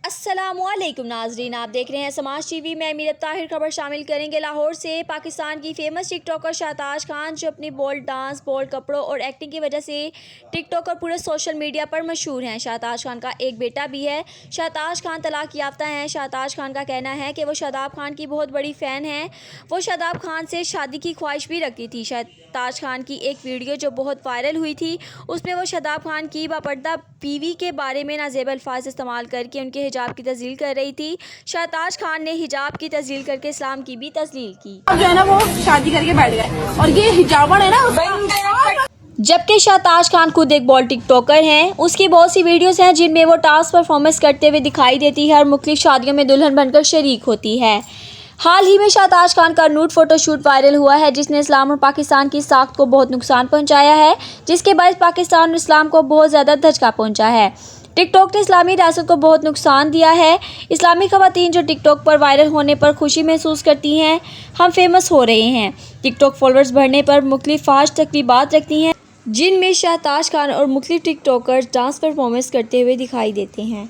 अस्सलामुअलैकुम नाजरीन, आप देख रहे हैं समाज टीवी में। अमीर ताहिर खबर शामिल करेंगे। लाहौर से पाकिस्तान की फेमस टिकटॉकर शाहताज खान, जो अपनी बोल्ड डांस, बोल्ड कपड़ों और एक्टिंग की वजह से टिकटॉकर पूरे सोशल मीडिया पर मशहूर हैं। शाहताज खान का एक बेटा भी है। शाहताज खान तलाक याफ्ता हैं। शाहताज खान का कहना है कि वो शादाब खान की बहुत बड़ी फ़ैन हैं। वो शादाब खान से शादी की ख्वाहिश भी रखती थी। शाहताज खान की एक वीडियो जो बहुत वायरल हुई थी, उसमें वो शादाब खान की बापर्दा बीवी के बारे में नाज़ेब अल्फाज इस्तेमाल करके उनके हिजाब की तज़लील कर रही थी। शाहताज खान ने हिजाब की तज़लील करके इस्लाम की भी तज़लील की। अब जो है ना वो शादी करके बैठ गए और ये हिजाबन है ना। जबकि शाहताज खान खुद एक बॉल्ड टिकटॉकर हैं। उसकी बहुत सी वीडियोस हैं जिनमें वो डांस परफॉर्मेंस करते हुए दिखाई देती है और मुख्तलिफ शादियों में दुल्हन बनकर शरीक होती है। हाल ही में शाहताज खान का नूड फोटोशूट वायरल हुआ है, जिसने इस्लाम और पाकिस्तान की साख्त को बहुत नुकसान पहुंचाया है, जिसके बायस पाकिस्तान और इस्लाम को बहुत ज़्यादा धचका पहुंचा है। टिकटॉक ने इस्लामी रियासत को बहुत नुकसान दिया है। इस्लामी ख़वातीन जो टिकटॉक पर वायरल होने पर खुशी महसूस करती हैं, हम फेमस हो रहे हैं। टिकटॉक फॉलोअर्स बढ़ने पर मुख्तलिफ फाश तकरीबात रखती हैं, जिनमें शाहताज खान और मुख्तलिफ टिकटॉकर्स डांस परफॉर्मेंस करते हुए दिखाई देते हैं।